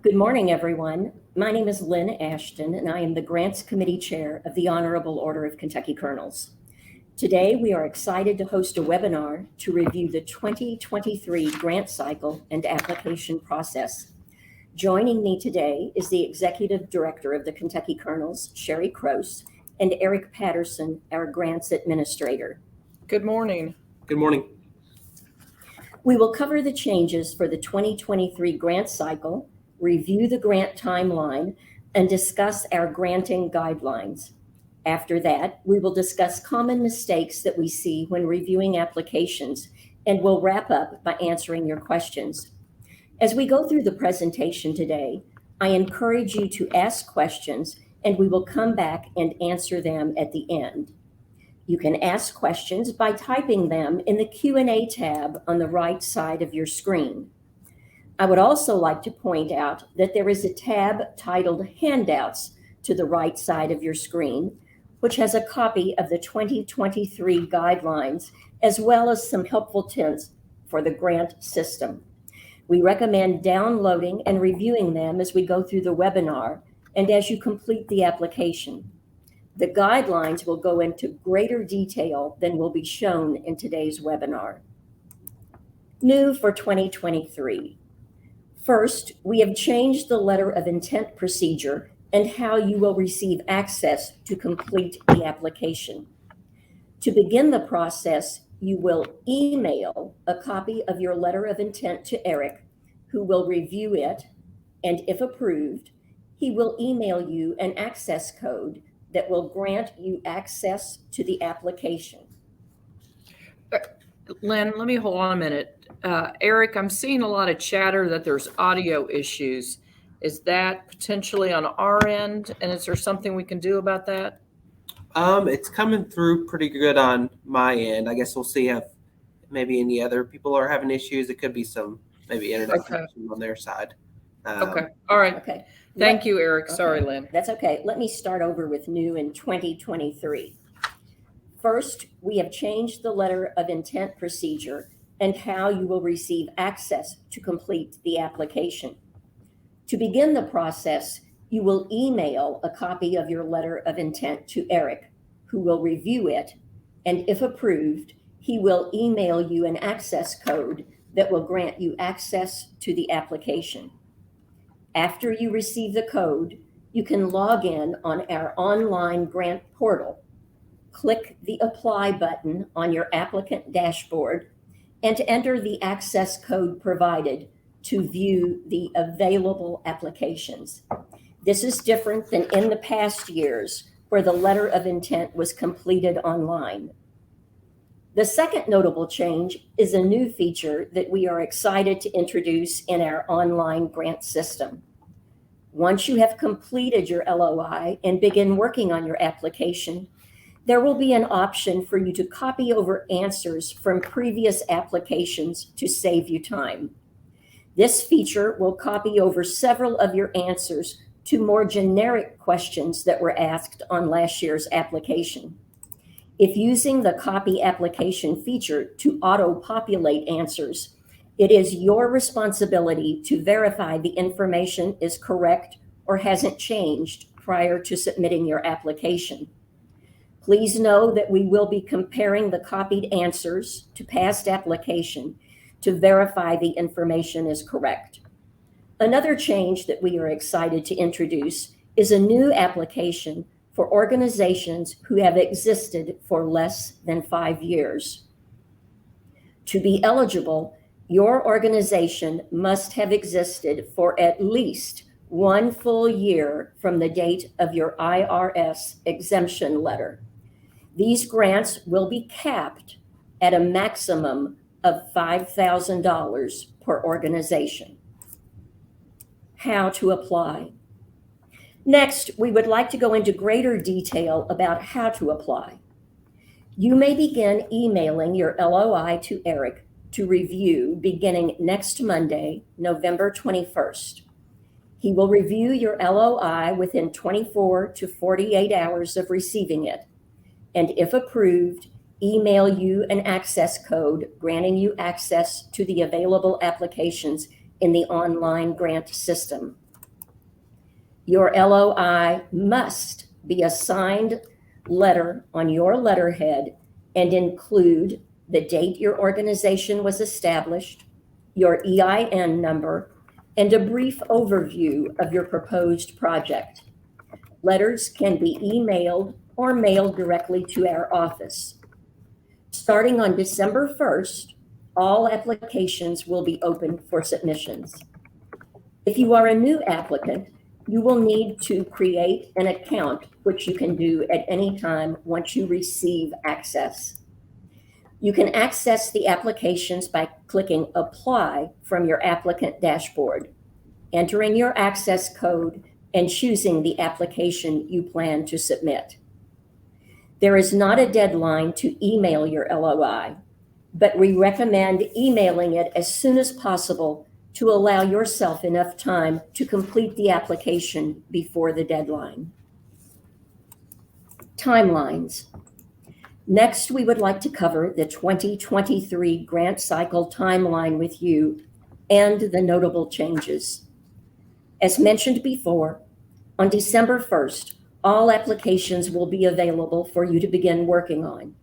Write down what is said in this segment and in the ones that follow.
Good morning, everyone. My name is Lynn Ashton, and I am the Grants Committee Chair of the Honorable Order of Kentucky Colonels. Today, we are excited to host a webinar to review the 2023 grant cycle and application process. Joining me today is the Executive Director of the Kentucky Colonels, Sherry Croce, and Eric Patterson, our Grants Administrator. Good morning. Good morning. We will cover the changes for the 2023 grant cycle, review the grant timeline, and discuss our granting guidelines. After that, we will discuss common mistakes that we see when reviewing applications, and we'll wrap up by answering your questions. As we go through the presentation today, I encourage you to ask questions, and we will come back and answer them at the end. You can ask questions by typing them in the Q&A tab on the right side of your screen. I would also like to point out that there is a tab titled Handouts to the right side of your screen, which has a copy of the 2023 guidelines, as well as some helpful tips for the grant system. We recommend downloading and reviewing them as we go through the webinar and as you complete the application. The guidelines will go into greater detail than will be shown in today's webinar. New for 2023. First, we have changed the letter of intent procedure and how you will receive access to complete the application. To begin the process, you will email a copy of your letter of intent to Eric, who will review it, and if approved, he will email you an access code that will grant you access to the application. Lynn, let me hold on a minute. Eric, I'm seeing a lot of chatter that there's audio issues. Is that potentially on our end? And is there something we can do about that? It's coming through pretty good on my end. I guess we'll see if maybe any other people are having issues. It could be some maybe internet connection on their side. Okay. All right. Okay. Thank you, Eric. Sorry, Lynn. That's okay. Let me start over with new in 2023. First, we have changed the letter of intent procedure and how you will receive access to complete the application. To begin the process, you will email a copy of your letter of intent to Eric, who will review it, and if approved, he will email you an access code that will grant you access to the application. After you receive the code, you can log in on our online grant portal, click the Apply button on your applicant dashboard, and enter the access code provided to view the available applications. This is different than in the past years, where the letter of intent was completed online. The second notable change is a new feature that we are excited to introduce in our online grant system. Once you have completed your LOI and begin working on your application, there will be an option for you to copy over answers from previous applications to save you time. This feature will copy over several of your answers to more generic questions that were asked on last year's application. If using the copy application feature to auto-populate answers, it is your responsibility to verify the information is correct or hasn't changed prior to submitting your application. Please know that we will be comparing the copied answers to past application to verify the information is correct. Another change that we are excited to introduce is a new application for organizations who have existed for less than 5 years. To be eligible, your organization must have existed for at least 1 full year from the date of your IRS exemption letter. These grants will be capped at a maximum of $5,000 per organization. How to apply. Next, we would like to go into greater detail about how to apply. You may begin emailing your LOI to Eric to review beginning next Monday, November 21st. He will review your LOI within 24 to 48 hours of receiving it, and if approved, email you an access code granting you access to the available applications in the online grant system. Your LOI must be a signed letter on your letterhead and include the date your organization was established, your EIN number, and a brief overview of your proposed project. Letters can be emailed or mailed directly to our office. Starting on December 1st, all applications will be open for submissions. If you are a new applicant, you will need to create an account, which you can do at any time once you receive access. You can access the applications by clicking Apply from your applicant dashboard, entering your access code, and choosing the application you plan to submit. There is not a deadline to email your LOI, but we recommend emailing it as soon as possible to allow yourself enough time to complete the application before the deadline. Timelines. Next, we would like to cover the 2023 grant cycle timeline with you and the notable changes. As mentioned before, on December 1st, all applications will be available for you to begin working on.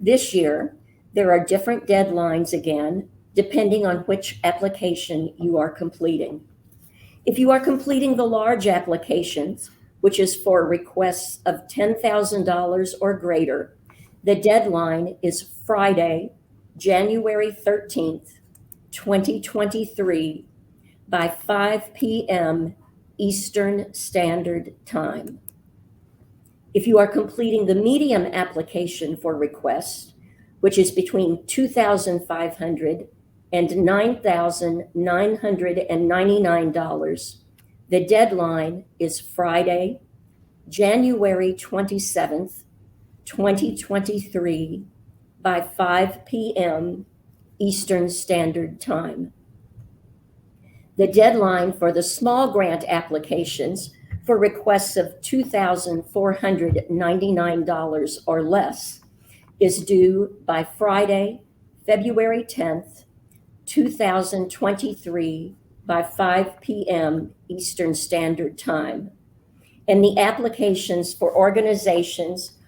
This year, there are different deadlines again, depending on which application you are completing. If you are completing the large applications, which is for requests of $10,000 or greater, the deadline is Friday, January 13th, 2023 by 5 p.m. Eastern Standard Time. If you are completing the medium application for requests, which is between $2,500 and $9,999, the deadline is Friday, January 27th, 2023 by 5 p.m. Eastern Standard Time. The deadline for the small grant applications for requests of $2,499 or less is due by Friday, February 10th, 2023 by 5 p.m. Eastern Standard Time. And the applications for organizations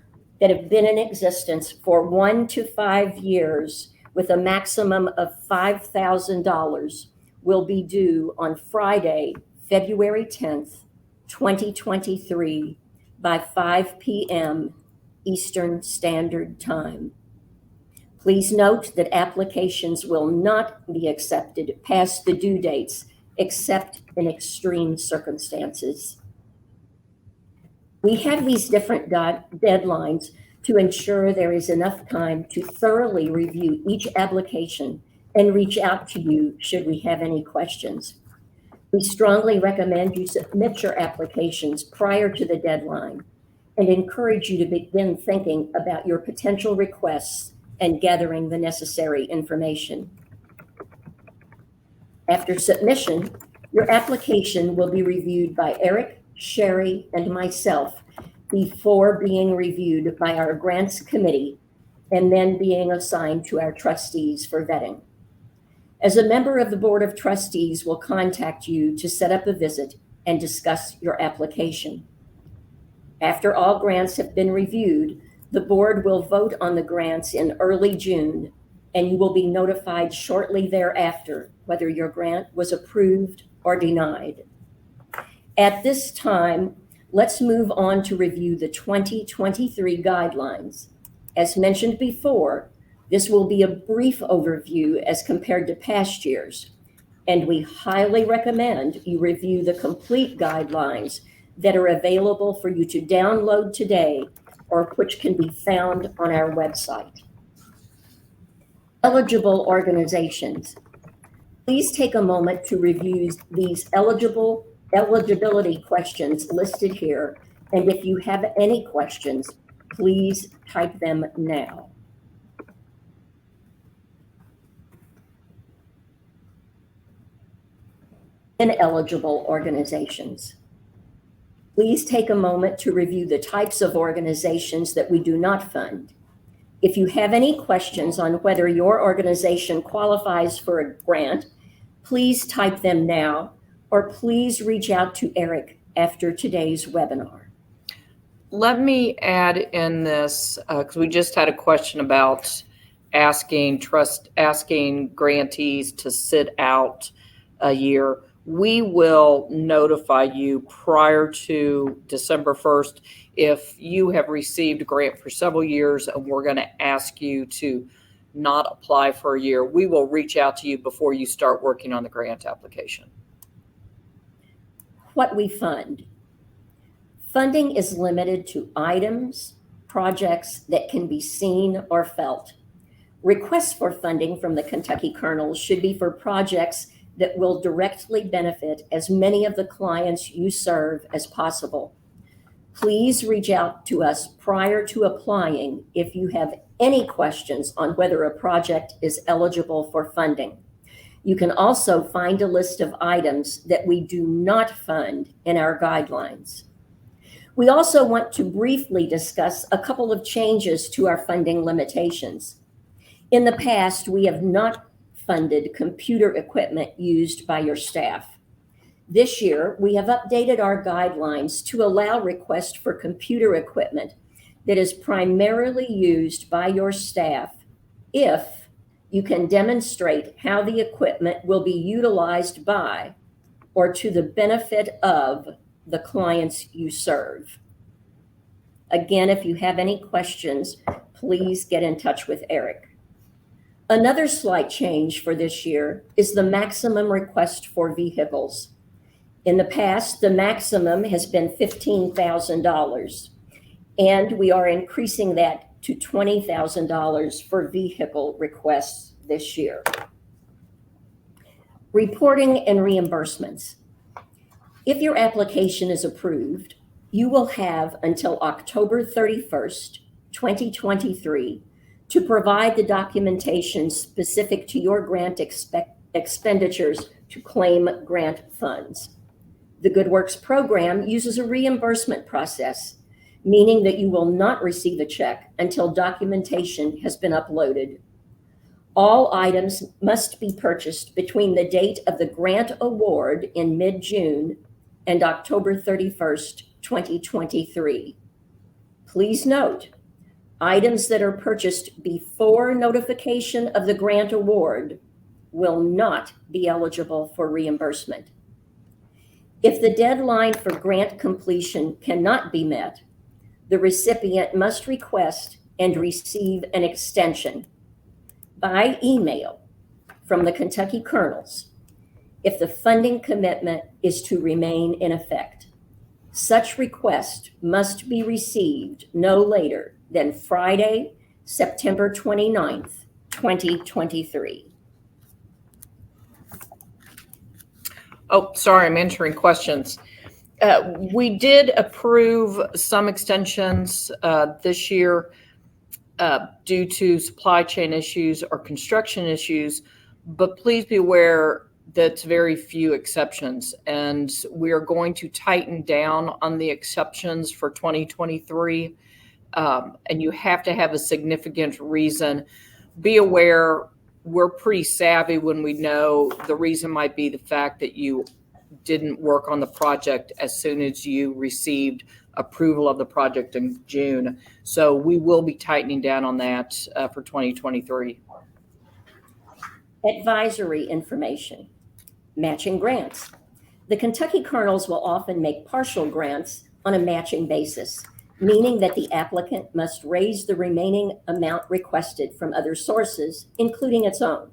that have been in existence for 1 to 5 years with a maximum of $5,000 will be due on Friday, February 10th, 2023 by 5 p.m. Eastern Standard Time. Please note that applications will not be accepted past the due dates except in extreme circumstances. We have these different deadlines to ensure there is enough time to thoroughly review each application and reach out to you should we have any questions. We strongly recommend you submit your applications prior to the deadline and encourage you to begin thinking about your potential requests and gathering the necessary information. After submission, your application will be reviewed by Eric, Sherry, and myself before being reviewed by our grants committee and then being assigned to our trustees for vetting. As a member of the Board of Trustees will contact you to set up a visit and discuss your application. After all grants have been reviewed, the board will vote on the grants in early June, and you will be notified shortly thereafter whether your grant was approved or denied. At this time, let's move on to review the 2023 guidelines. As mentioned before, this will be a brief overview as compared to past years, and we highly recommend you review the complete guidelines that are available for you to download today or which can be found on our website. Eligible organizations. Please take a moment to review these eligibility questions listed here, and if you have any questions, please type them now. Ineligible organizations. Please take a moment to review the types of organizations that we do not fund. If you have any questions on whether your organization qualifies for a grant, please type them now, or please reach out to Eric after today's webinar. Let me add in this, because we just had a question about asking grantees to sit out a year. We will notify you prior to December 1st if you have received a grant for several years and we're going to ask you to not apply for a year. We will reach out to you before you start working on the grant application. What we fund. Funding is limited to items, projects that can be seen or felt. Requests for funding from the Kentucky Kernels should be for projects that will directly benefit as many of the clients you serve as possible. Please reach out to us prior to applying if you have any questions on whether a project is eligible for funding. You can also find a list of items that we do not fund in our guidelines. We also want to briefly discuss a couple of changes to our funding limitations. In the past, we have not funded computer equipment used by your staff. This year, we have updated our guidelines to allow requests for computer equipment that is primarily used by your staff if you can demonstrate how the equipment will be utilized by or to the benefit of the clients you serve. Again, if you have any questions, please get in touch with Eric. Another slight change for this year is the maximum request for vehicles. In the past, the maximum has been $15,000, and we are increasing that to $20,000 for vehicle requests this year. Reporting and reimbursements. If your application is approved, you will have until October 31st, 2023, to provide the documentation specific to your grant expenditures to claim grant funds. The Good Works program uses a reimbursement process, meaning that you will not receive a check until documentation has been uploaded. All items must be purchased between the date of the grant award in mid-June and October 31st, 2023. Please note, items that are purchased before notification of the grant award will not be eligible for reimbursement. If the deadline for grant completion cannot be met, the recipient must request and receive an extension by email from the Kentucky Kernels if the funding commitment is to remain in effect. Such request must be received no later than Friday, September 29th, 2023. Oh, sorry, I'm answering questions. We did approve some extensions this year due to supply chain issues or construction issues, but please be aware that's very few exceptions, and we are going to tighten down on the exceptions for 2023, and you have to have a significant reason. Be aware, we're pretty savvy when we know the reason might be the fact that you didn't work on the project as soon as you received approval of the project in June. So we will be tightening down on that for 2023. Advisory information. Matching grants. The Kentucky Kernels will often make partial grants on a matching basis, meaning that the applicant must raise the remaining amount requested from other sources, including its own.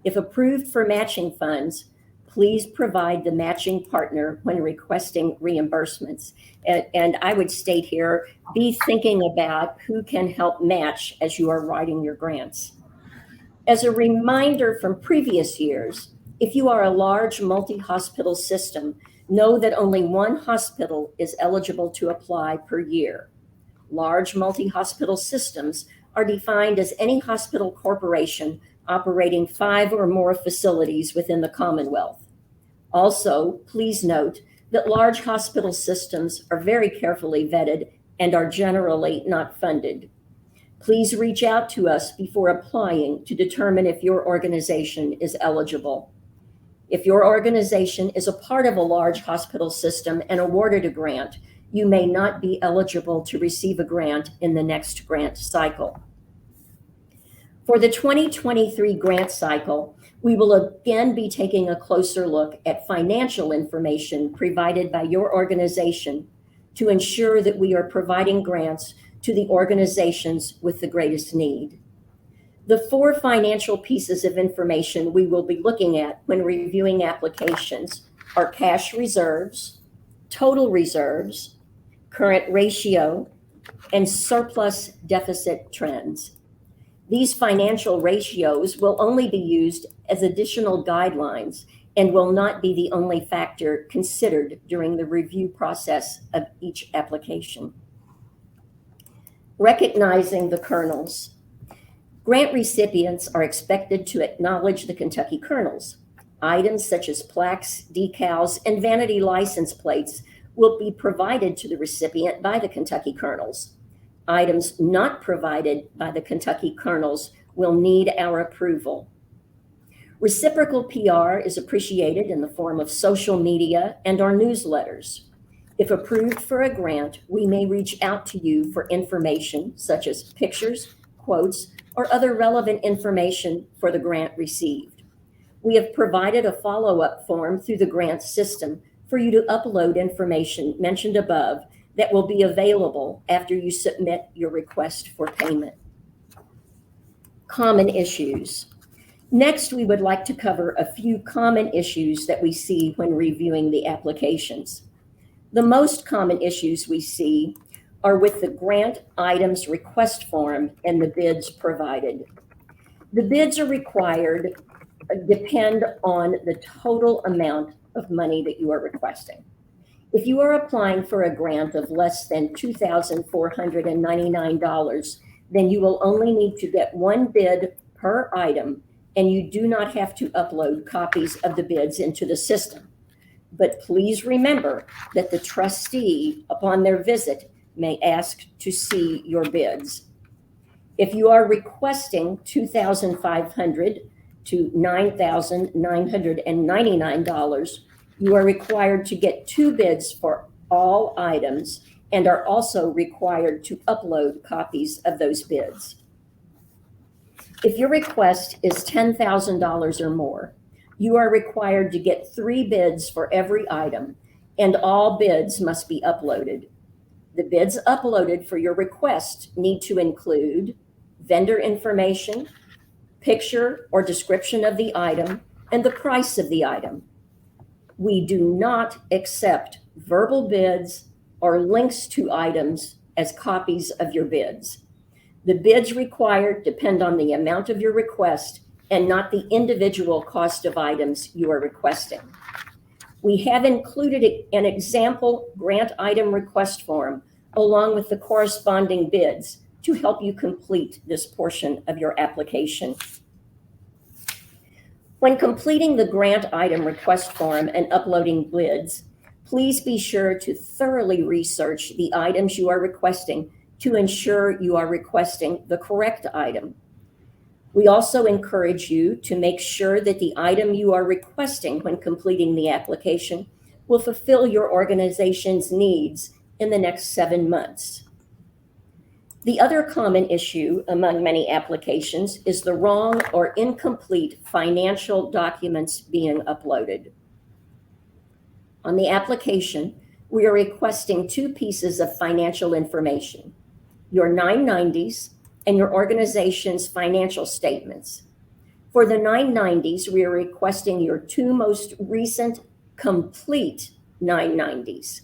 If approved for matching funds, please provide the matching partner when requesting reimbursements. And I would state here, be thinking about who can help match as you are writing your grants. As a reminder from previous years, if you are a large multi-hospital system, know that only one hospital is eligible to apply per year. Large multi-hospital systems are defined as any hospital corporation operating 5 or more facilities within the Commonwealth. Also, please note that large hospital systems are very carefully vetted and are generally not funded. Please reach out to us before applying to determine if your organization is eligible. If your organization is a part of a large hospital system and awarded a grant, you may not be eligible to receive a grant in the next grant cycle. For the 2023 grant cycle, we will again be taking a closer look at financial information provided by your organization to ensure that we are providing grants to the organizations with the greatest need. The 4 financial pieces of information we will be looking at when reviewing applications are cash reserves, total reserves, current ratio, and surplus deficit trends. These financial ratios will only be used as additional guidelines and will not be the only factor considered during the review process of each application. Recognizing the kernels. Grant recipients are expected to acknowledge the Kentucky kernels. Items such as plaques, decals, and vanity license plates will be provided to the recipient by the Kentucky kernels. Items not provided by the Kentucky kernels will need our approval. Reciprocal PR is appreciated in the form of social media and our newsletters. If approved for a grant, we may reach out to you for information such as pictures, quotes, or other relevant information for the grant received. We have provided a follow-up form through the grant system for you to upload information mentioned above that will be available after you submit your request for payment. Common issues. Next, we would like to cover a few common issues that we see when reviewing the applications. The most common issues we see are with the grant items request form and the bids provided. The bids are required depend on the total amount of money that you are requesting. If you are applying for a grant of less than $2,499, then you will only need to get one bid per item, and you do not have to upload copies of the bids into the system. But please remember that the trustee, upon their visit, may ask to see your bids. If you are requesting $2,500 to $9,999, you are required to get 2 bids for all items and are also required to upload copies of those bids. If your request is $10,000 or more, you are required to get 3 bids for every item, and all bids must be uploaded. The bids uploaded for your request need to include vendor information, picture or description of the item, and the price of the item. We do not accept verbal bids or links to items as copies of your bids. The bids required depend on the amount of your request and not the individual cost of items you are requesting. We have included an example grant item request form along with the corresponding bids to help you complete this portion of your application. When completing the grant item request form and uploading bids, please be sure to thoroughly research the items you are requesting to ensure you are requesting the correct item. We also encourage you to make sure that the item you are requesting when completing the application will fulfill your organization's needs in the next 7 months. The other common issue among many applications is the wrong or incomplete financial documents being uploaded. On the application, we are requesting 2 pieces of financial information: your 990s and your organization's financial statements. For the 990s, we are requesting your 2 most recent complete 990s.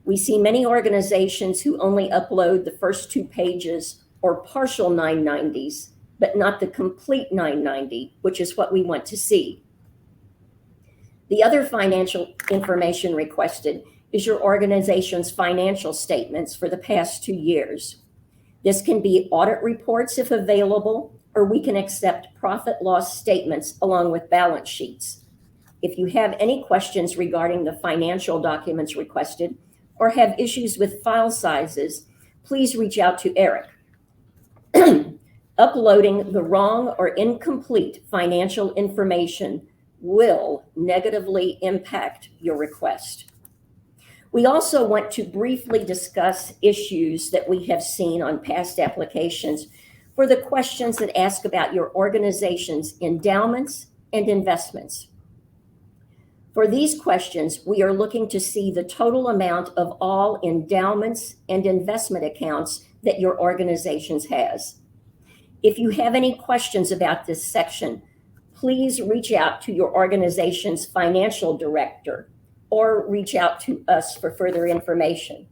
We see many organizations who only upload the first 2 pages or partial 990s, but not the complete 990, which is what we want to see. The other financial information requested is your organization's financial statements for the past 2 years. This can be audit reports if available, or we can accept profit loss statements along with balance sheets. If you have any questions regarding the financial documents requested or have issues with file sizes, please reach out to Eric. Uploading the wrong or incomplete financial information will negatively impact your request. We also want to briefly discuss issues that we have seen on past applications for the questions that ask about your organization's endowments and investments. For these questions, we are looking to see the total amount of all endowments and investment accounts that your organizations has. If you have any questions about this section, please reach out to your organization's financial director or reach out to us for further information.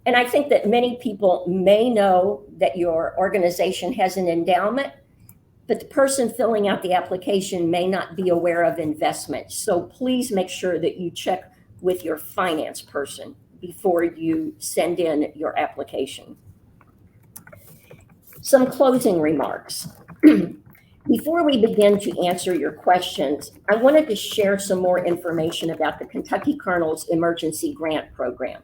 And I think that many people may know that your organization has an endowment, but the person filling out the application may not be aware of investment. So please make sure that you check with your finance person before you send in your application. Some closing remarks. Before we begin to answer your questions, I wanted to share some more information about the Kentucky Colonel's Emergency Grant Program.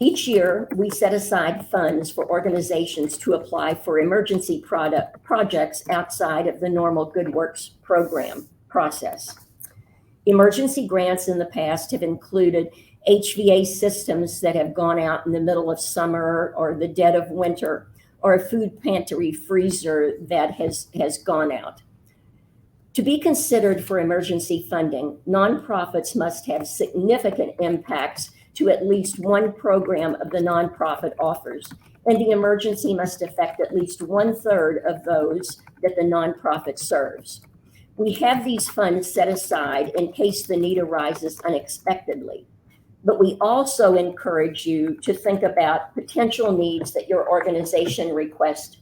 Each year, we set aside funds for organizations to apply for emergency projects outside of the normal Good Works program process. Emergency grants in the past have included HVA systems that have gone out in the middle of summer or the dead of winter, or a food pantry freezer that has gone out. To be considered for emergency funding, nonprofits must have significant impacts to at least one program of the nonprofit offers, and the emergency must affect at least 1/3 of those that the nonprofit serves. We have these funds set aside in case the need arises unexpectedly, but we also encourage you to think about potential needs that your organization requests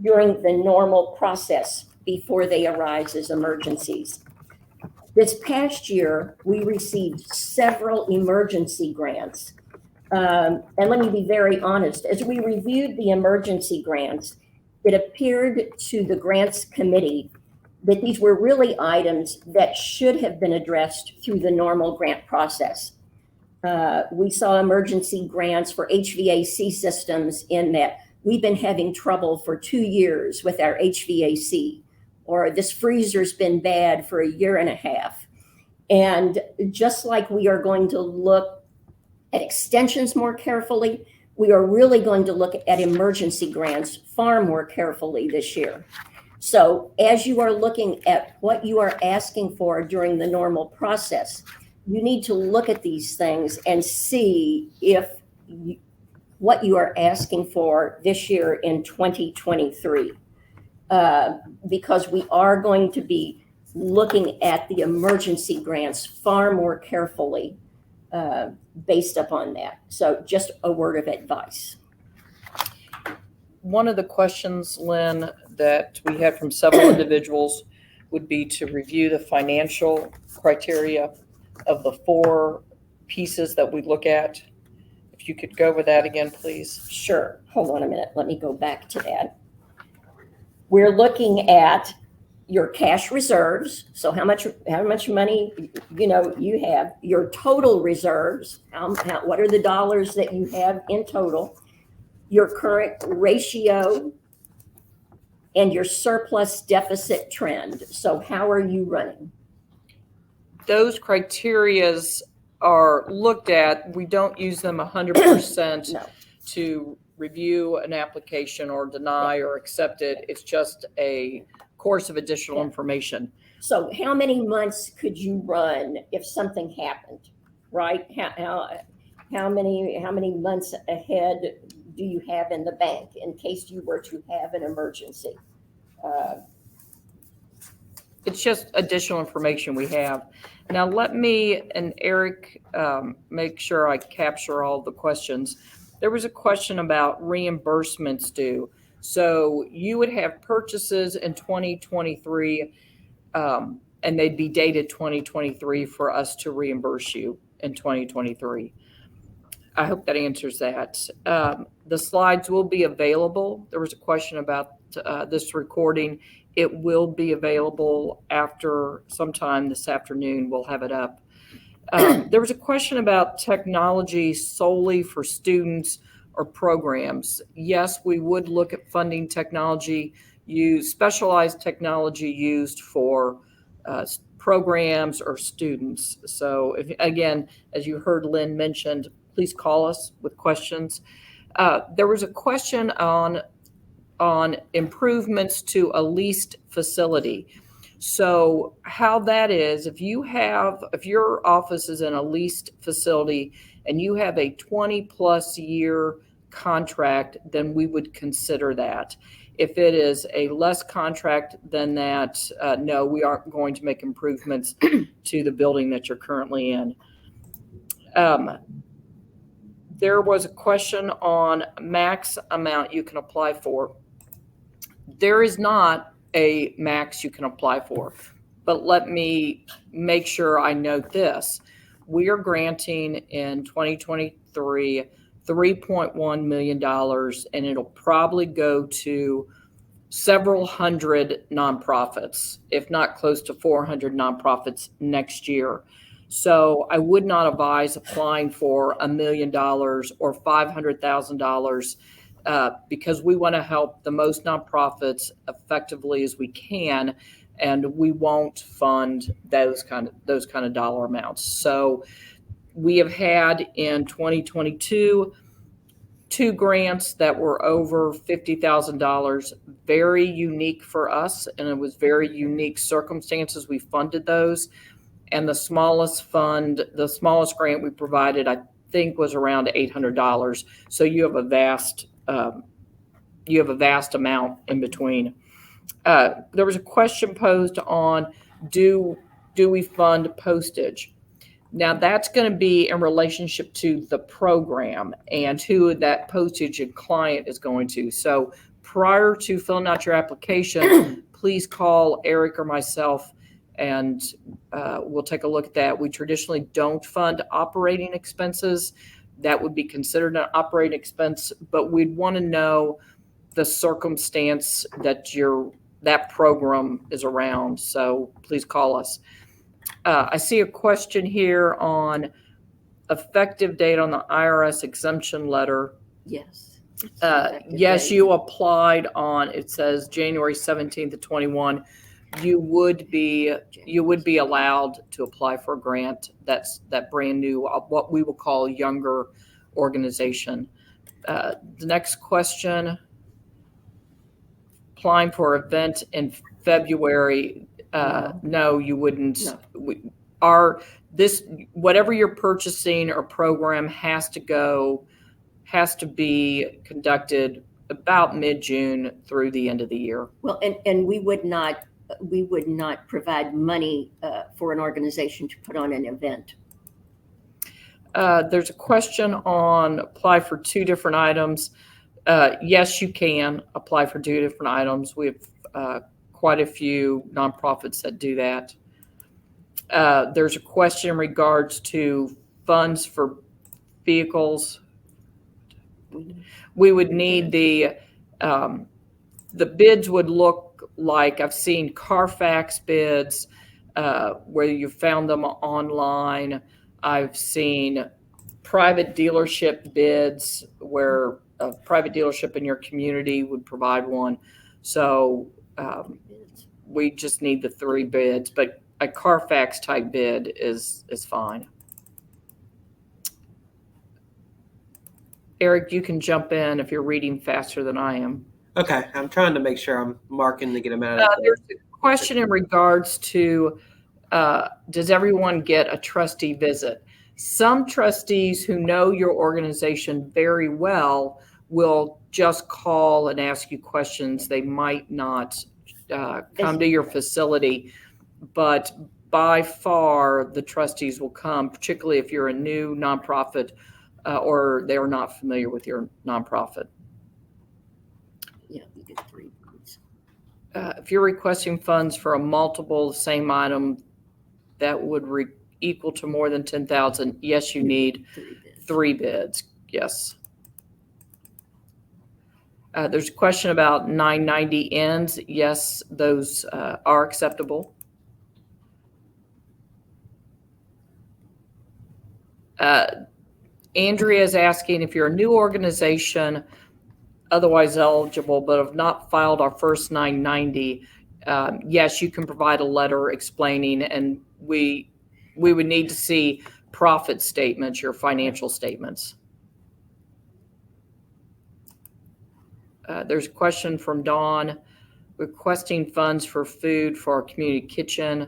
during the normal process before they arise as emergencies. This past year, we received several emergency grants. And let me be very honest, as we reviewed the emergency grants, it appeared to the grants committee that these were really items that should have been addressed through the normal grant process. We saw emergency grants for HVAC systems in that we've been having trouble for 2 years with our HVAC, or this freezer's been bad for 1.5 years. And just like we are going to look at extensions more carefully, we are really going to look at emergency grants far more carefully this year. So as you are looking at what you are asking for during the normal process, you need to look at these things and see if what you are asking for this year in 2023. Because we are going to be looking at the emergency grants far more carefully based upon that. So just a word of advice. One of the questions, Lynn, that we had from several individuals would be to review the financial criteria of the 4 pieces that we look at. If you could go over that again, please. Sure. Hold on a minute. Let me go back to that. We're looking at your cash reserves. So how much money you have, your total reserves, what are the dollars that you have in total, your current ratio, and your surplus deficit trend. So how are you running? Those criterias are looked at. We don't use them 100% No. to review an application or deny or accept it. It's just a course of additional information. So how many months could you run if something happened, right? How many months ahead do you have in the bank in case you were to have an emergency? It's just additional information we have. Now let me and Eric make sure I capture all the questions. There was a question about reimbursements due. So you would have purchases in 2023 and they'd be dated 2023 for us to reimburse you in 2023. I hope that answers that. The slides will be available. There was a question about this recording. It will be available after sometime this afternoon. We'll have it up. There was a question about technology solely for students or programs. Yes, we would look at funding technology, specialized technology used for programs or students. So if, again, as you heard Lynn mentioned, please call us with questions. There was a question on improvements to a leased facility. So how that is, if your office is in a leased facility and you have a 20+ year contract, then we would consider that. If it is a less contract than that, no, we aren't going to make improvements to the building that you're currently in. There was a question on max amount you can apply for. There is not a max you can apply for, but let me make sure I note this. We are granting in 2023 $3.1 million, and it'll probably go to several hundred nonprofits, if not close to 400 nonprofits next year. So I would not advise applying for $1 million or $500,000 because we want to help the most nonprofits effectively as we can, and we won't fund those kind of dollar amounts. So we have had in 2022 2 grants that were over $50,000, very unique for us, and it was very unique circumstances we funded those. And the smallest grant we provided, I think, was around $800. So you have a vast amount in between. There was a question posed on do we fund postage? Now that's going to be in relationship to the program and who that postage and client is going to. So prior to filling out your application, please call Eric or myself and we'll take a look at that. We traditionally don't fund operating expenses. That would be considered an operating expense, but we'd want to know the circumstance that program is around. So please call us. I see a question here on effective date on the IRS exemption letter. Yes. Yes, you applied on, it says January 17th to 21. You would be allowed to apply for a grant. That's that brand new, what we will call younger organization. The next question, applying for an event in February. No, you wouldn't. No. Whatever you're purchasing or program has to be conducted about mid-June through the end of the year. Well, and we would not provide money for an organization to put on an event. There's a question on apply for 2 different items. Yes, you can apply for 2 different items. We have quite a few nonprofits that do that. There's a question in regards to funds for vehicles. We would need the bids would look like, I've seen Carfax bids where you found them online. I've seen private dealership bids where a private dealership in your community would provide one. So we just need the 3 bids, but a Carfax type bid is fine. Eric, you can jump in if you're reading faster than I am. Okay, I'm trying to make sure I'm marking to get them out. There's a question in regards to does everyone get a trustee visit? Some trustees who know your organization very well will just call and ask you questions. They might not come to your facility, but by far the trustees will come, particularly if you're a new nonprofit or they're not familiar with your nonprofit. Yeah, you get 3 bids. If you're requesting funds for a multiple same item that would equal to more than 10,000, yes, you need 3 bids. Yes. There's a question about 990 ends. Yes, those are acceptable. Andrea is asking if you're a new organization, otherwise eligible, but have not filed our first 990, yes, you can provide a letter explaining, and we would need to see profit statements, your financial statements. There's a question from Dawn requesting funds for food for our community kitchen.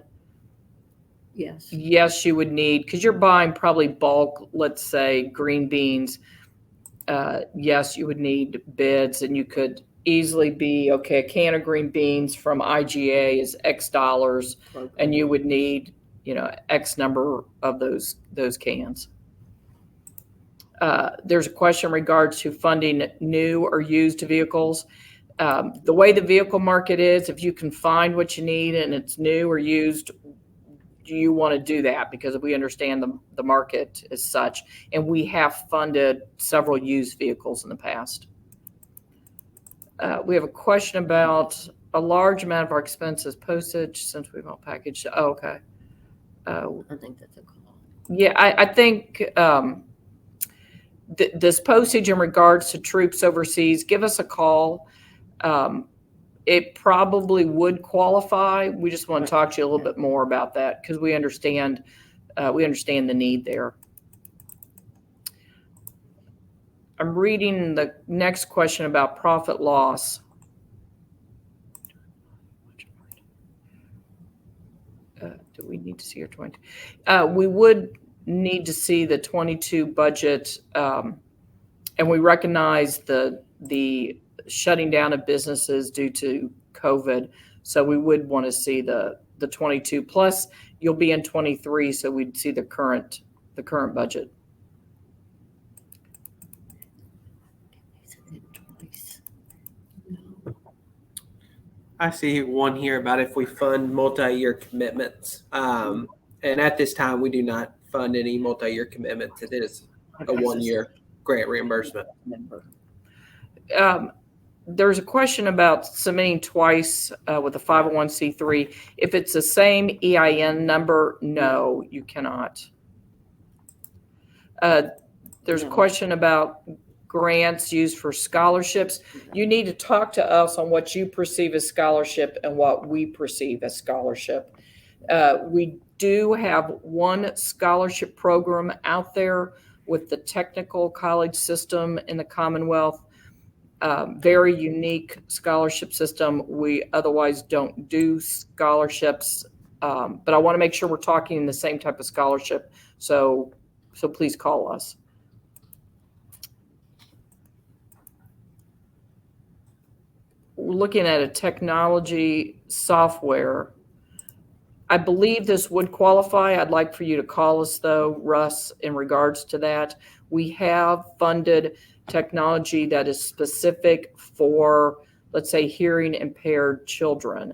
Yes. Yes, you would need, because you're buying probably bulk, let's say green beans. Yes, you would need bids, and you could easily be, okay, a can of green beans from IGA is X dollars, and you would need, X number of those cans. There's a question in regards to funding new or used vehicles. The way the vehicle market is, if you can find what you need and it's new or used, you want to do that, because we understand the market is such, and we have funded several used vehicles in the past. We have a question about a large amount of our expenses postage since we've all packaged. Oh, okay. I think that's a call. Yeah, I think this postage in regards to troops overseas, give us a call. It probably would qualify. We just want to talk to you a little bit more about that, because we understand the need there. I'm reading the next question about profit loss. Do we need to see your 20? We would need to see the 22 budget, and we recognize the shutting down of businesses due to COVID. So we would want to see the 22, plus you'll be in 23. So we'd see the current budget. I see one here about if we fund multi-year commitments. And at this time, we do not fund any multi-year commitments. It is a 1-year grant reimbursement. There's a question about submitting twice with a 501c3. If it's the same EIN number, no, you cannot. There's a question about grants used for scholarships. You need to talk to us on what you perceive as scholarship and what we perceive as scholarship. We do have one scholarship program out there with the technical college system in the Commonwealth. Very unique scholarship system. We otherwise don't do scholarships, but I want to make sure we're talking the same type of scholarship. So please call us. We're looking at a technology software. I believe this would qualify. I'd like for you to call us, though, Russ, in regards to that. We have funded technology that is specific for, let's say, hearing impaired children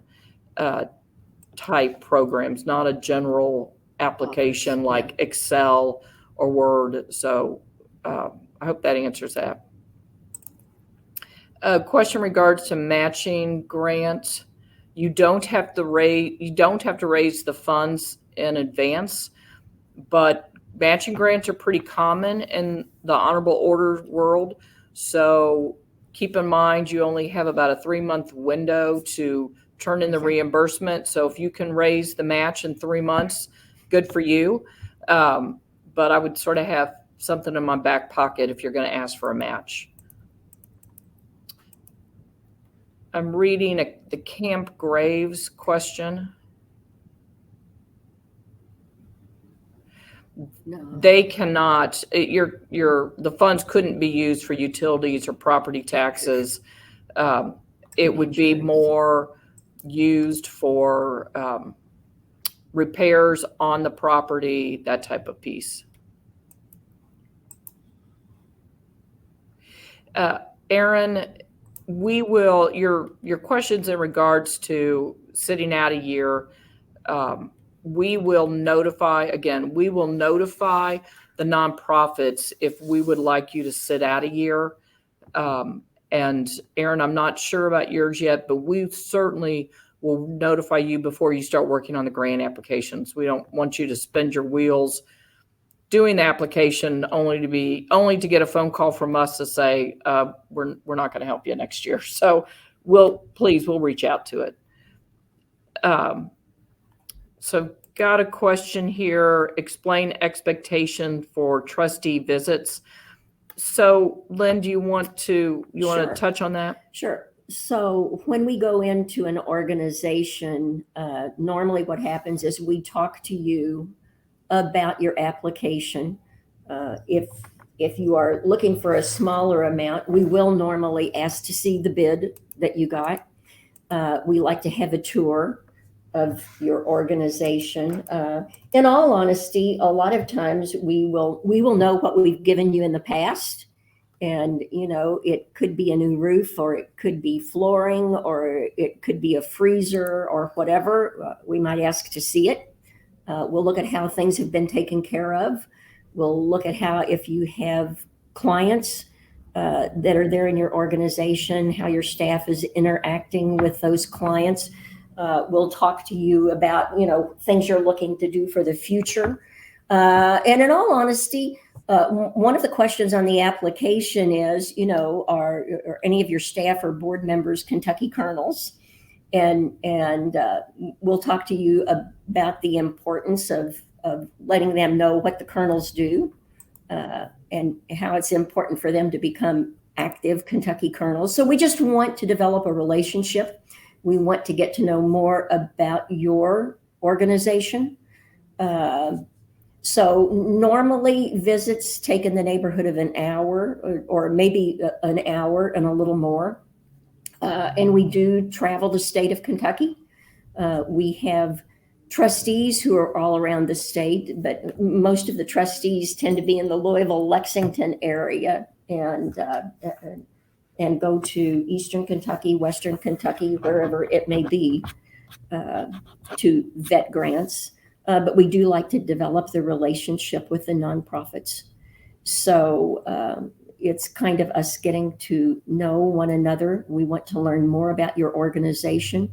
type programs, not a general application like Excel or Word. So I hope that answers that. A question in regards to matching grants. You don't have to raise the funds in advance, but matching grants are pretty common in the honorable order world. So keep in mind, you only have about a 3-month window to turn in the reimbursement. So if you can raise the match in 3 months, good for you. But I would sort of have something in my back pocket if you're going to ask for a match. I'm reading the Camp Graves question. No. They cannot. The funds couldn't be used for utilities or property taxes. It would be more used for repairs on the property, that type of piece. Aaron, we will, your questions in regards to sitting out a year, we will notify the nonprofits if we would like you to sit out a year. And Aaron, I'm not sure about yours yet, but we certainly will notify you before you start working on the grant applications. We don't want you to spin your wheels doing the application only to get a phone call from us to say we're not going to help you next year. So we'll reach out to it. So got a question here. Explain expectation for trustee visits. So Lynn, do you want to Sure. touch on that? Sure. So when we go into an organization, normally what happens is we talk to you about your application. If you are looking for a smaller amount, we will normally ask to see the bid that you got. We like to have a tour of your organization. In all honesty, a lot of times we will know what we've given you in the past. And, it could be a new roof, or it could be flooring, or it could be a freezer or whatever. We might ask to see it. We'll look at how things have been taken care of. We'll look at how, if you have clients that are there in your organization, how your staff is interacting with those clients. We'll talk to you about, things you're looking to do for the future. And in all honesty, one of the questions on the application is, are any of your staff or board members Kentucky Colonels? And we'll talk to you about the importance of letting them know what the Colonels do, and how it's important for them to become active Kentucky Colonels. So we just want to develop a relationship. We want to get to know more about your organization. So normally visits take in the neighborhood of an hour, or maybe an hour and a little more. And we do travel the state of Kentucky. We have trustees who are all around the state, but most of the trustees tend to be in the Louisville, Lexington area, and go to Eastern Kentucky, Western Kentucky, wherever it may be, to vet grants. But we do like to develop the relationship with the nonprofits. So it's kind of us getting to know one another. We want to learn more about your organization,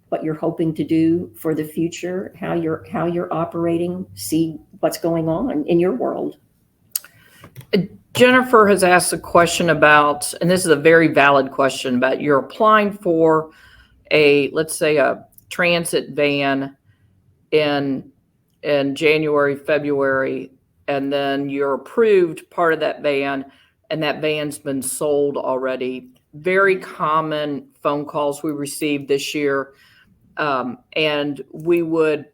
what you're hoping to do for the future, how you're operating, see what's going on in your world. Jennifer has asked a question about, and this is a very valid question, about you're applying for let's say a transit van in January, February, and then you're approved part of that van, and that van's been sold already. Very common phone calls we received this year. And we would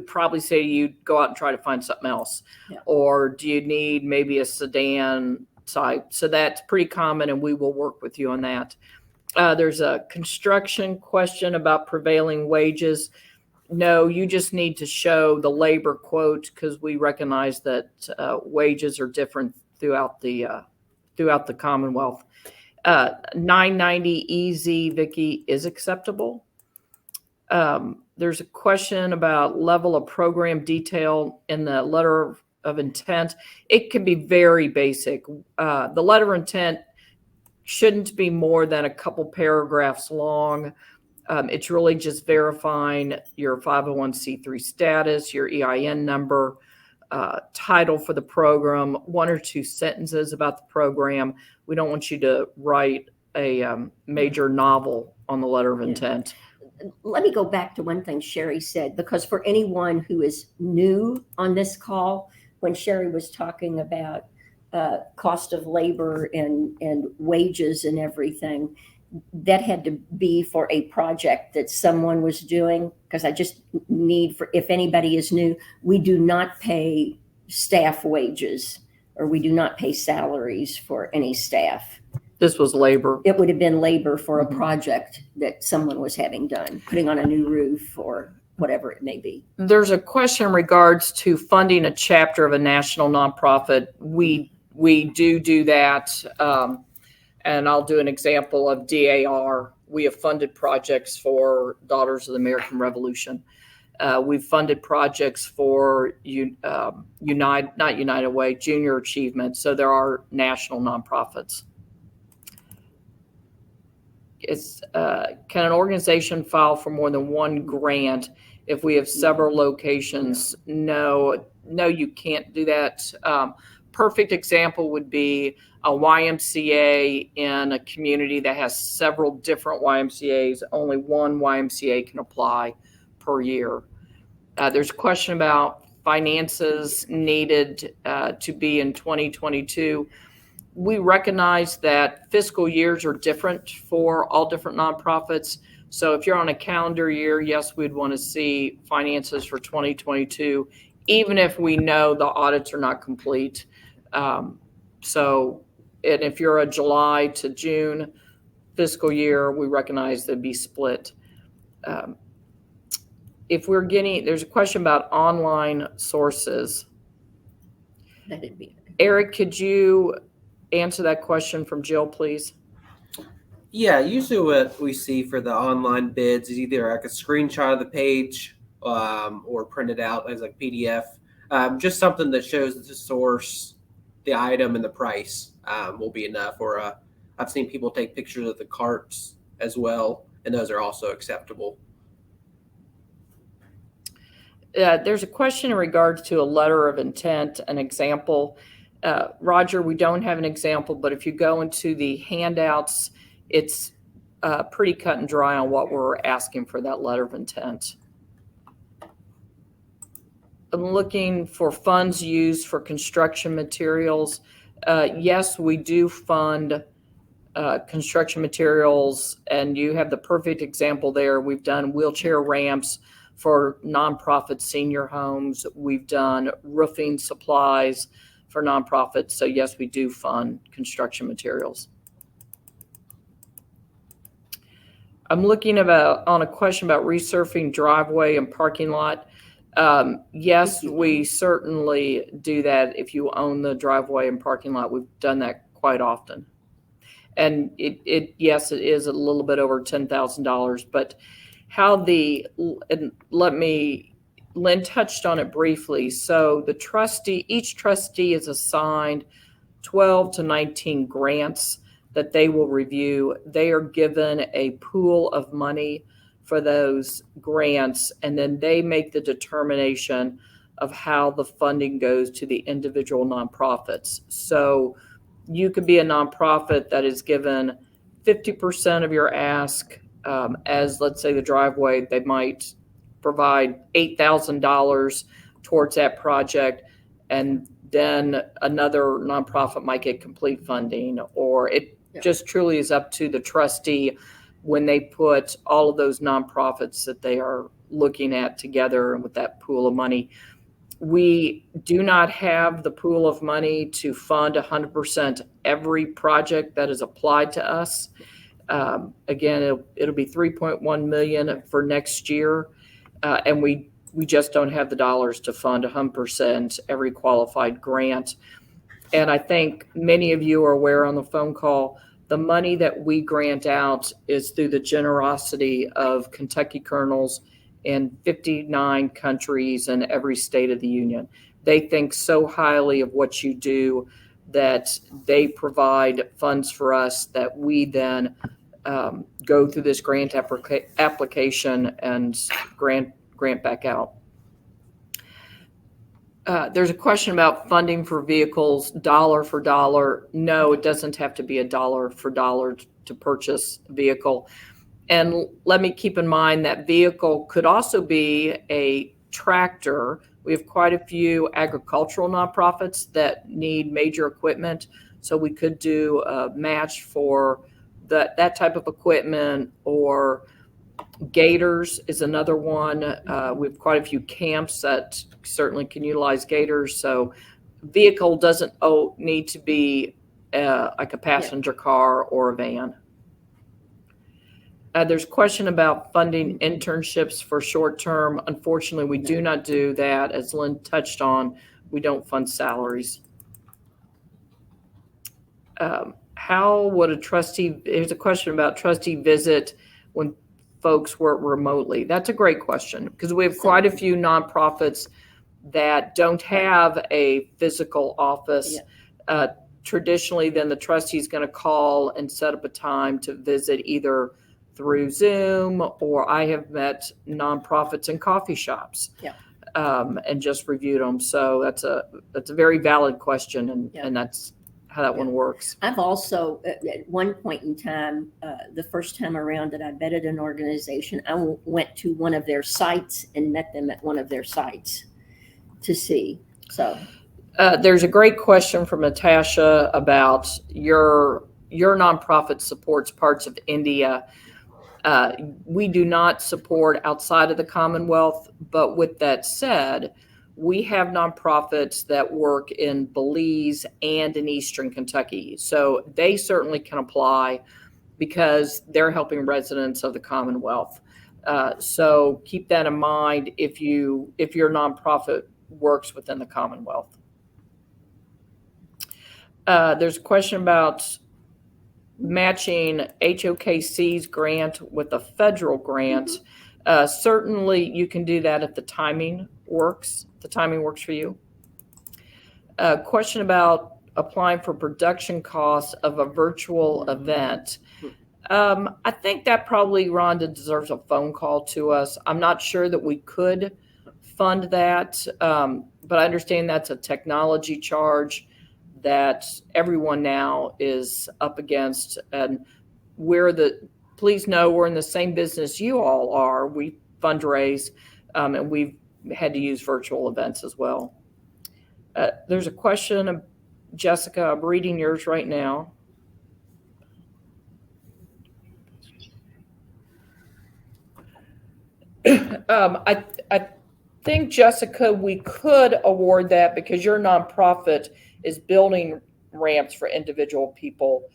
probably say to you, go out and try to find something else. Yeah. Or do you need maybe a sedan type? So that's pretty common, and we will work with you on that. There's a construction question about prevailing wages. No, you just need to show the labor quote, because we recognize that wages are different throughout the Commonwealth. 990 EZ, Vicki, is acceptable. There's a question about level of program detail in the letter of intent. It can be very basic. The letter of intent shouldn't be more than a couple paragraphs long. It's really just verifying your 501c3 status, your EIN number, title for the program, one or two sentences about the program. We don't want you to write a major novel on the letter of intent. Let me go back to one thing Sherry said, because for anyone who is new on this call, when Sherry was talking about cost of labor and wages and everything, that had to be for a project that someone was doing, because I just need, for if anybody is new, we do not pay staff wages, or we do not pay salaries for any staff. This was labor. It would have been labor for a project that someone was having done, putting on a new roof or whatever it may be. There's a question in regards to funding a chapter of a national nonprofit. We do that. And I'll do an example of DAR. We have funded projects for Daughters of the American Revolution. We've funded projects for United Way, Junior Achievement. So there are national nonprofits. Can an organization file for more than one grant if we have several locations? No, you can't do that. perfect example would be a YMCA in a community that has several different YMCAs. Only one YMCA can apply per year. There's a question about finances needed to be in 2022. We recognize that fiscal years are different for all different nonprofits. So if you're on a calendar year, yes, we'd want to see finances for 2022, even if we know the audits are not complete. And if you're a July to June fiscal year, we recognize they'd be split. There's a question about online sources. That'd be. Eric, could you answer that question from Jill, please? Yeah, usually what we see for the online bids is either like a screenshot of the page or printed out as a PDF. Just something that shows the source, the item, and the price will be enough. Or I've seen people take pictures of the carts as well, and those are also acceptable. There's a question in regards to a letter of intent, an example. Roger, we don't have an example, but if you go into the handouts, it's pretty cut and dry on what we're asking for that letter of intent. I'm looking for funds used for construction materials. Yes, we do fund construction materials, and you have the perfect example there. We've done wheelchair ramps for nonprofit senior homes. We've done roofing supplies for nonprofits. So yes, we do fund construction materials. I'm looking on a question about resurfacing driveway and parking lot. Yes, we certainly do that. If you own the driveway and parking lot, we've done that quite often. And yes, it is a little bit over $10,000, but Lynn touched on it briefly. So each trustee is assigned 12 to 19 grants that they will review. They are given a pool of money for those grants, and then they make the determination of how the funding goes to the individual nonprofits. So you could be a nonprofit that is given 50% of your ask as, let's say, the driveway. They might provide $8,000 towards that project, and then another nonprofit might get complete funding, or it just truly is up to the trustee when they put all of those nonprofits that they are looking at together with that pool of money. We do not have the pool of money to fund 100% every project that is applied to us. Again, it'll be $3.1 million for next year, and we just don't have the dollars to fund 100% every qualified grant. And I think many of you are aware on the phone call, the money that we grant out is through the generosity of Kentucky Colonels in 59 countries in every state of the union. They think so highly of what you do that they provide funds for us that we then go through this grant application and grant back out. There's a question about funding for vehicles, dollar for dollar. No, it doesn't have to be a dollar for dollar to purchase a vehicle. And let me keep in mind that vehicle could also be a tractor. We have quite a few agricultural nonprofits that need major equipment. So we could do a match for that type of equipment, or gators is another one. We have quite a few camps that certainly can utilize gators. So vehicle doesn't need to be like a passenger car or a van. There's a question about funding internships for short term. Unfortunately, we do not do that. As Lynn touched on, we don't fund salaries. How would here's a question about trustee visit when folks work remotely. That's a great question, because we have quite a few nonprofits that don't have a physical office. Traditionally, then the trustee is going to call and set up a time to visit either through Zoom, or I have met nonprofits in coffee shops. and just reviewed them. So that's a very valid question, Yeah. and that's how that one works. I've also, at one point in time, the first time around that I vetted an organization, I went to one of their sites and met them at one of their sites to see. So, There's a great question from Natasha about your nonprofit supports parts of India. We do not support outside of the Commonwealth, but with that said, we have nonprofits that work in Belize and in Eastern Kentucky. So they certainly can apply because they're helping residents of the Commonwealth. So keep that in mind if your nonprofit works within the Commonwealth. There's a question about matching HOKC's grant with a federal grant. Certainly you can do that if the timing works. The timing works for you. Question about applying for production costs of a virtual event. I think that probably, Rhonda, deserves a phone call to us. I'm not sure that we could fund that, but I understand that's a technology charge that everyone now is up against. And please know we're in the same business you all are. We fundraise, and we've had to use virtual events as well. There's a question, Jessica, I'm reading yours right now. I think, Jessica, we could award that because your nonprofit is building ramps for individual people,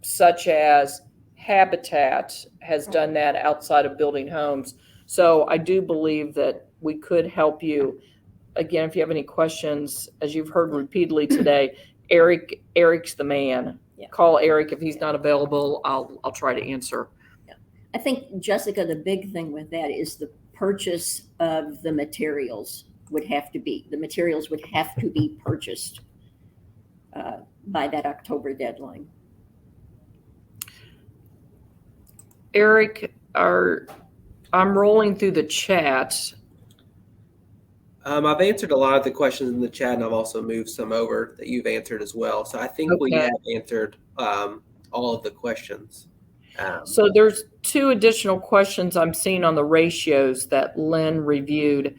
such as Habitat has done that outside of building homes. So I do believe that we could help you. Again, if you have any questions, as you've heard repeatedly today, Eric's the man. Yeah. Call Eric. If he's not available, I'll try to answer. yeah. I think, Jessica, the big thing with that is the purchase of the materials would have to be purchased by that October deadline. Eric, I'm rolling through the chat. I've answered a lot of the questions in the chat, and I've also moved some over that you've answered as well. So I think we Okay. have answered all of the questions. So there's 2 additional questions I'm seeing on the ratios that Lynn reviewed.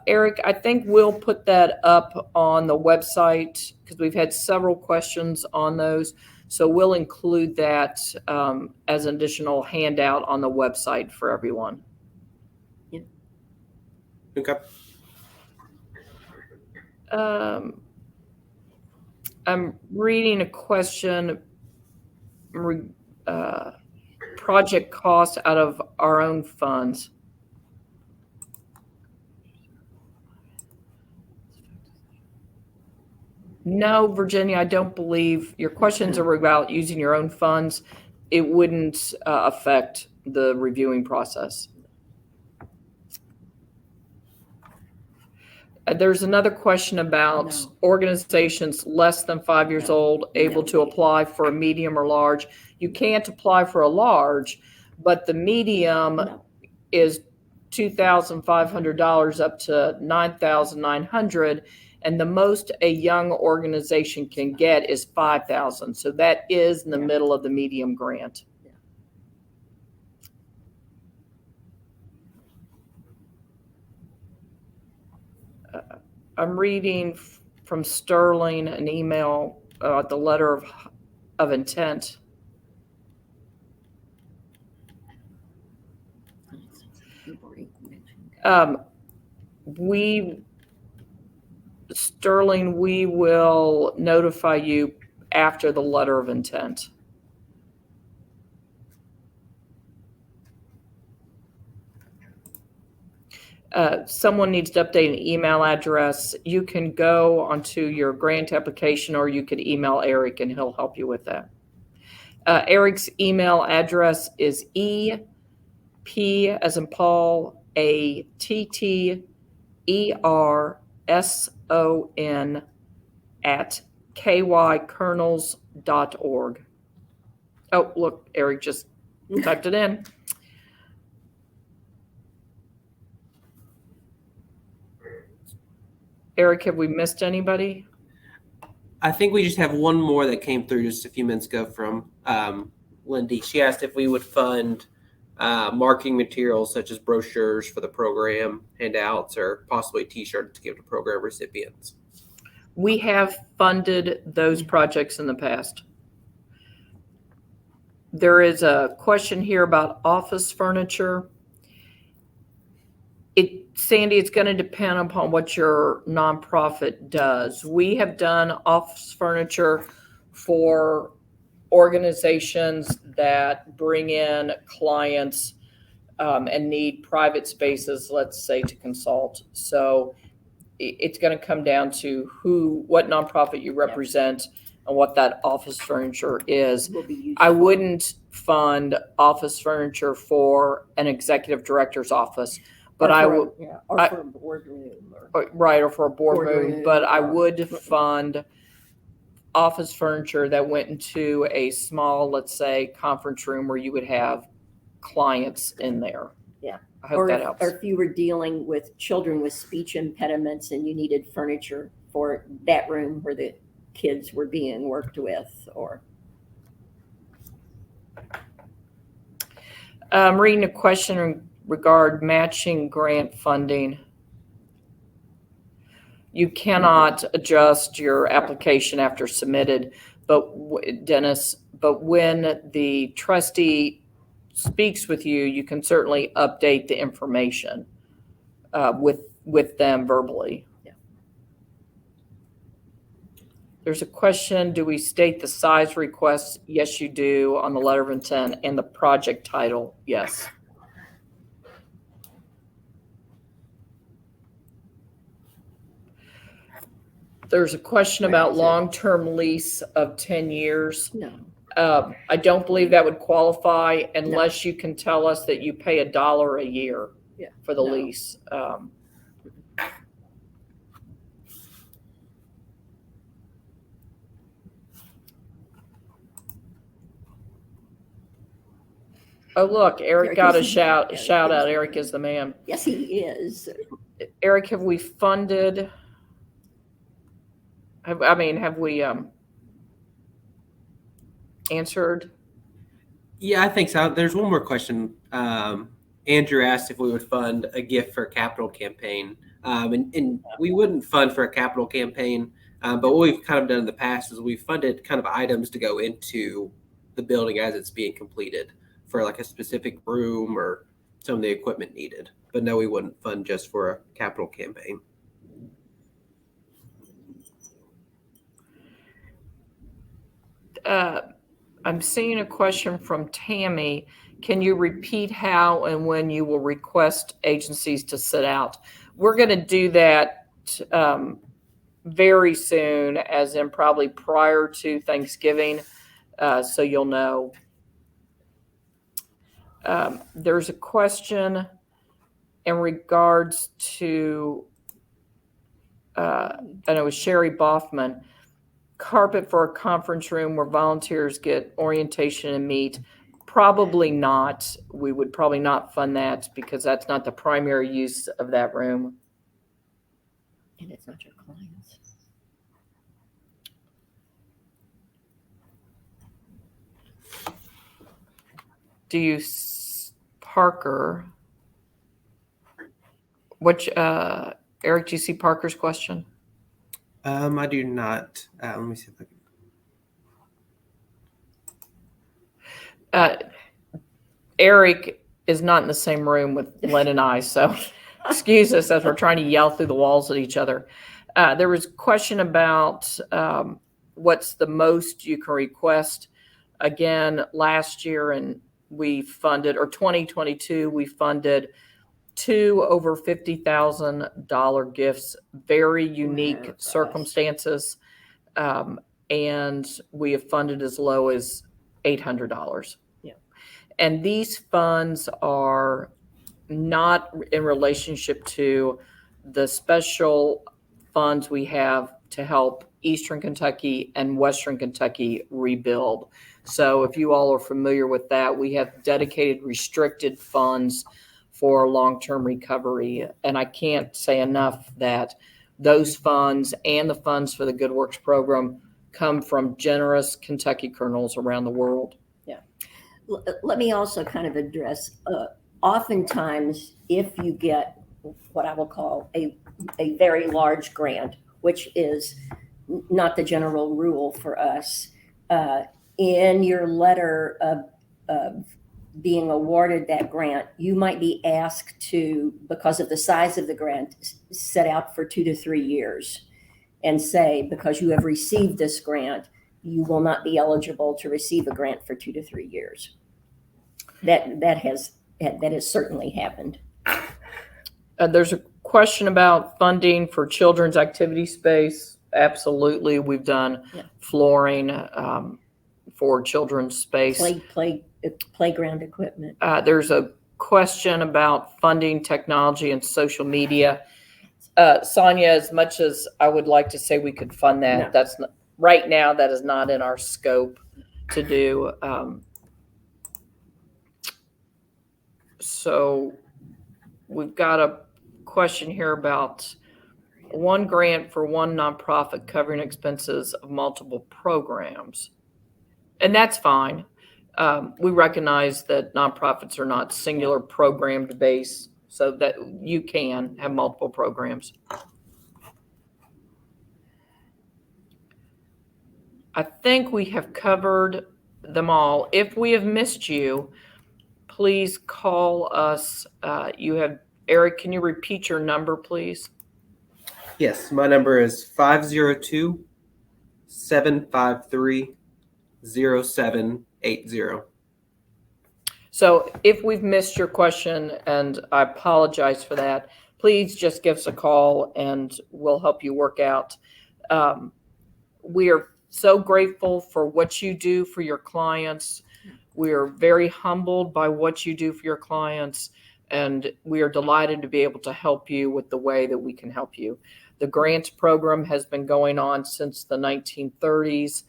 Eric, I think we'll put that up on the website because we've had several questions on those. So we'll include that as an additional handout on the website for everyone. Okay. I'm reading a question, project costs out of our own funds. No, Virginia, I don't believe your questions are about using your own funds. It wouldn't affect the reviewing process. There's another question about organizations less than 5 years old able to apply for a medium or large. You can't apply for a large, but the medium is $2,500 up to $9,900, and the most a young organization can get is $5,000. So that is in the middle of the medium grant. I'm reading from Sterling an email, the letter of intent. Sterling, we will notify you after the letter of intent. Someone needs to update an email address. You can go onto your grant application, or you could email Eric and he'll help you with that. Eric's email address is EP as in Paul, ATTERSON at kykernels.org. Oh, look, Eric just typed it in. Eric, have we missed anybody? I think we just have one more that came through just a few minutes ago from Lindy. She asked if we would fund marketing materials such as brochures for the program, handouts, or possibly T-shirts to give to program recipients. We have funded those projects in the past. There is a question here about office furniture. Sandy, it's going to depend upon what your nonprofit does. We have done office furniture for organizations that bring in clients and need private spaces, let's say, to consult. So it's going to come down to what nonprofit you represent and what that office furniture is. I wouldn't fund office furniture for an executive director's office, but I would, or for a boardroom, or for a boardroom, Boardroom, but I would fund office furniture that went into a small, let's say, conference room where you would have clients in there. Yeah. I hope that helps. Or if you were dealing with children with speech impediments and you needed furniture for that room where the kids were being worked with, or. I'm reading a question regarding matching grant funding. You cannot adjust your application after submitted, but Dennis, but when the trustee speaks with you, you can certainly update the information with them verbally. Yeah. There's a question, do we state the size request? Yes, you do on the letter of intent, and the project title, yes. There's a question about long-term lease of 10 years. No. I don't believe that would qualify unless you can tell us that you pay $1 a year for the lease. Oh, look, Eric got a shout out. Eric is the man. Yes, he is. Eric, have we funded? Have we answered? Yeah, I think so. There's one more question. Andrew asked if we would fund a gift for a capital campaign. And we wouldn't fund for a capital campaign, but what we've kind of done in the past is we've funded kind of items to go into the building as it's being completed for like a specific room or some of the equipment needed. But no, we wouldn't fund just for a capital campaign. I'm seeing a question from Tammy. Can you repeat how and when you will request agencies to sit out? We're going to do that very soon, as in probably prior to Thanksgiving, so you'll know. There's a question in regards to, I know it was Sherry Boffman, carpet for a conference room where volunteers get orientation and meet. Probably not. We would probably not fund that because that's not the primary use of that room. And it's not your clients. Do you, Parker, which, Eric, do you see Parker's question? I do not. Let me see if I can. Eric is not in the same room with Lynn and I, so excuse us as we're trying to yell through the walls at each other. There was a question about what's the most you can request. Again, last year, and we funded, or 2022, we funded 2 over $50,000 gifts, very unique circumstances. And we have funded as low as $800. Yeah. And these funds are not in relationship to the special funds we have to help Eastern Kentucky and Western Kentucky rebuild. So if you all are familiar with that, we have dedicated restricted funds for long-term recovery. And I can't say enough that those funds and the funds for the Good Works program come from generous Kentucky Colonels around the world. Let me also kind of address, oftentimes, if you get what I will call a very large grant, which is not the general rule for us, in your letter of being awarded that grant, you might be asked to, because of the size of the grant, set out for 2 to 3 years and say, because you have received this grant, you will not be eligible to receive a grant for 2 to 3 years. That has certainly happened. There's a question about funding for children's activity space. Absolutely. We've done flooring for children's space. Playground equipment. There's a question about funding technology and social media. Sonia, as much as I would like to say we could fund that, No. that's not, right now, that is not in our scope to do. So we've got a question here about one grant for one nonprofit covering expenses of multiple programs. And that's fine. We recognize that nonprofits are not singular programmed based, so that you can have multiple programs. I think we have covered them all. If we have missed you, please call us. Eric, can you repeat your number, please? Yes, my number is 502-753-0780. So if we've missed your question, and I apologize for that, please just give us a call and we'll help you work out. We are so grateful for what you do for your clients. We are very humbled by what you do for your clients, and we are delighted to be able to help you with the way that we can help you. The grants program has been going on since the 1930s,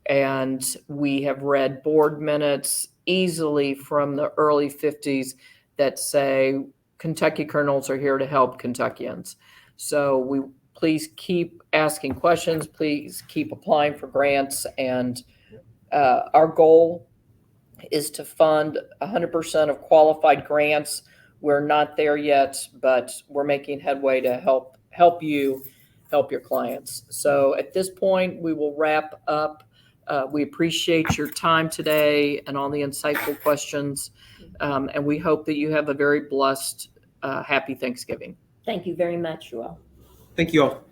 and we have read board minutes easily from the early 50s that say Kentucky Colonels are here to help Kentuckians. So please keep asking questions. Please keep applying for grants. And our goal is to fund 100% of qualified grants. We're not there yet, but we're making headway to help you help your clients. So at this point, we will wrap up. We appreciate your time today and all the insightful questions. And we hope that you have a very blessed, happy Thanksgiving. Thank you very much, you all. Thank you all.